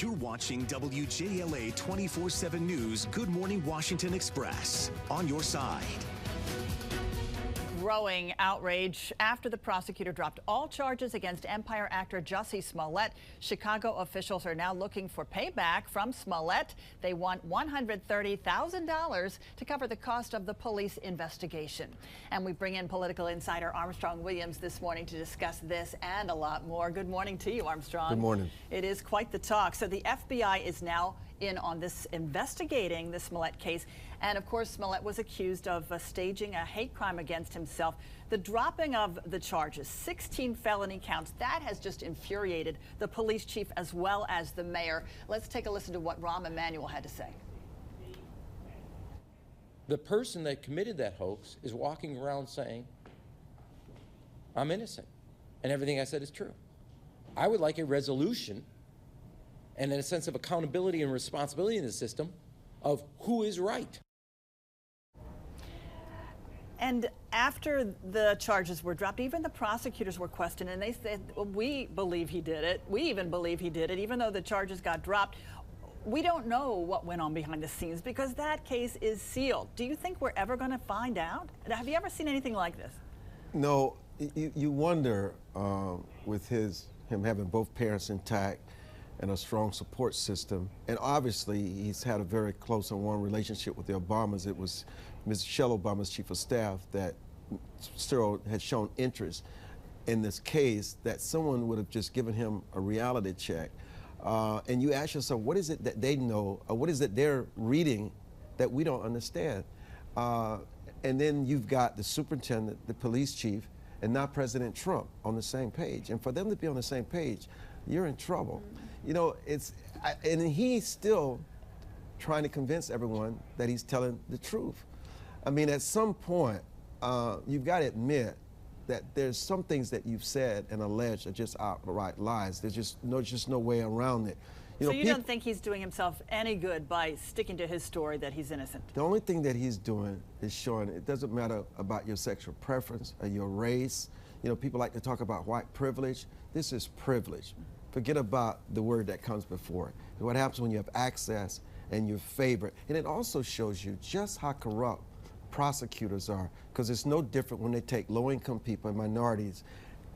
You're watching WJLA 24/7 News Good Morning Washington Express. On your side. Growing outrage after the prosecutor dropped all charges against Empire actor Jussie Smollett. Chicago officials are now looking for payback from Smollett. They want $130,000 to cover the cost of the police investigation. And we bring in political insider Armstrong Williams this morning to discuss this and a lot more. Good morning to you, Armstrong. Good morning. It is quite the talk. So the FBI is now in on this, investigating the Smollett case. And of course, Smollett was accused of staging a hate crime against himself. The dropping of the charges, 16 felony counts, that has just infuriated the police chief as well as the mayor. Let's take a listen to what Rahm Emanuel had to say. The person that committed that hoax is walking around saying, I'm innocent, and everything I said is true. I would like a resolution and a sense of accountability and responsibility in the system of who is right. And after the charges were dropped, even the prosecutors were questioned, and they said, well, we believe he did it. We even believe he did it, even though the charges got dropped. We don't know what went on behind the scenes because that case is sealed. Do you think we're ever going to find out? Have you ever seen anything like this? No, you wonder with him having both parents intact and a strong support system. And obviously, he's had a very close and warm relationship with the Obamas. It was Michelle Obama's chief of staff that still had shown interest in this case, that someone would have just given him a reality check. And you ask yourself, what is it that they know, or what is it they're reading that we don't understand? And then you've got the superintendent, the police chief, and now President Trump on the same page. And for them to be on the same page, you're in trouble. You know, and he's still trying to convince everyone that he's telling the truth. I mean, at some point, you've got to admit that there's some things that you've said and alleged are just outright lies. There's just no way around it. So you don't think he's doing himself any good by sticking to his story that he's innocent? The only thing that he's doing is showing it doesn't matter about your sexual preference or your race. You know, people like to talk about white privilege. This is privilege. Forget about the word that comes before it. What happens when you have access and you're favored. And it also shows you just how corrupt prosecutors are, because it's no different when they take low-income people and minorities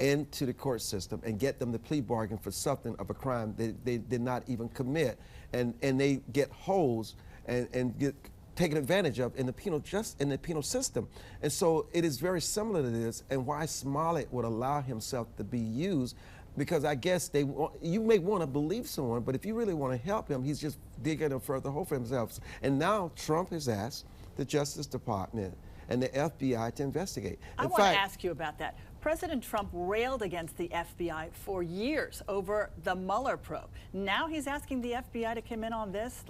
into the court system and get them to plea bargain for something of a crime they did not even commit. And they get holes and get taken advantage of in the penal system. And so it is very similar to this, and why Smollett would allow himself to be used, because I guess you may want to believe someone, but if you really want to help him, he's just digging a further hole for himself. And now Trump has asked the Justice Department and the FBI to investigate. I want to ask you about that. President Trump railed against the FBI for years over the Mueller probe. Now he's asking the FBI to come in on this?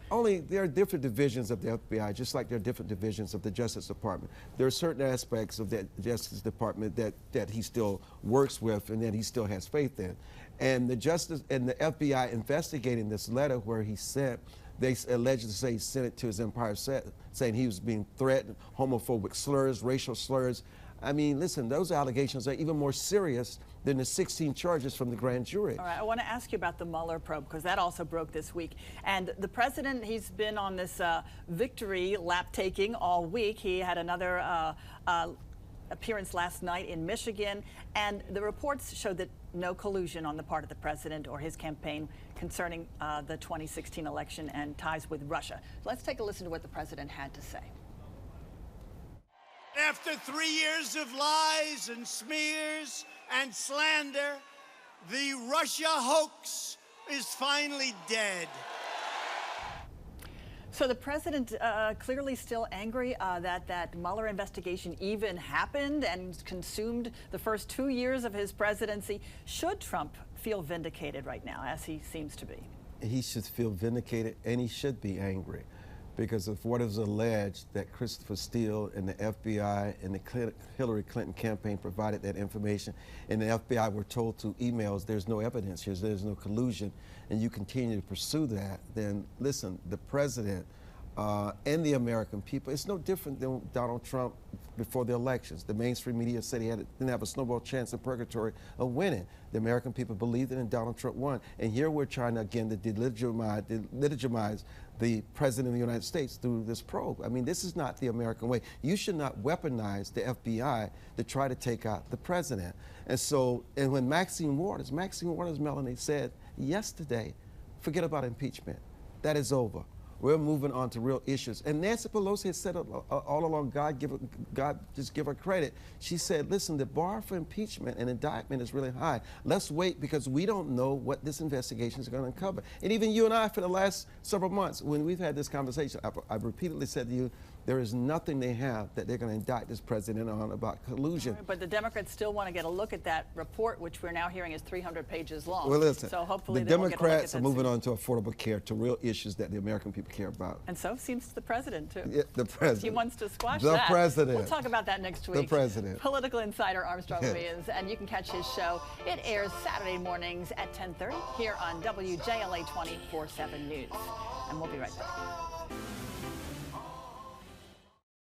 Only there are different divisions of the FBI, just like there are different divisions of the Justice Department. There are certain aspects of the Justice Department that he still works with and that he still has faith in. And the Justice and the FBI investigating this letter where he sent, they allegedly say he sent it to his Empire set, saying he was being threatened, homophobic slurs, racial slurs. I mean, listen, those allegations are even more serious than the 16 charges from the grand jury. All right, I want to ask you about the Mueller probe, because that also broke this week. And the president, he's been on this victory lap taking all week. He had another appearance last night in Michigan, and the reports showed that no collusion on the part of the president or his campaign concerning the 2016 election and ties with Russia. So let's take a listen to what the president had to say. After 3 years of lies and smears and slander, the Russia hoax is finally dead. So the president clearly still angry that Mueller investigation even happened and consumed the first 2 years of his presidency. Should Trump feel vindicated right now, as he seems to be? He should feel vindicated, and he should be angry, because of what is alleged that Christopher Steele and the FBI and the Hillary Clinton campaign provided that information, and the FBI were told through emails there's no evidence here, there's no collusion, and you continue to pursue that, then listen, the president and the American people. It's no different than Donald Trump before the elections. The mainstream media said he didn't have a snowball chance in purgatory of winning. The American people believed it, and Donald Trump won. And here we're trying to, again, to delegitimize the President of the United States through this probe. I mean, this is not the American way. You should not weaponize the FBI to try to take out the president. And so, and when Maxine Waters, Melanie, said yesterday, forget about impeachment. That is over. We're moving on to real issues. And Nancy Pelosi has said all along, God just give her credit. She said, listen, the bar for impeachment and indictment is really high. Let's wait because we don't know what this investigation is going to uncover. And even you and I, for the last several months, when we've had this conversation, I've repeatedly said to you, there is nothing they have that they're going to indict this president on about collusion. Right, but the Democrats still want to get a look at that report, which we're now hearing is 300 pages long. Well, listen, so hopefully the they will get a look at Democrats that are moving soon. on to affordable care, to real issues that the American people care about. And so seems the president, too. Yeah, the president. He wants to squash the that. president. We'll talk about that next week. The president. Political insider Armstrong With Mel, and you can catch his show. It airs Saturday mornings at 10:30 here on WJLA 24/7 News. And we'll be right back.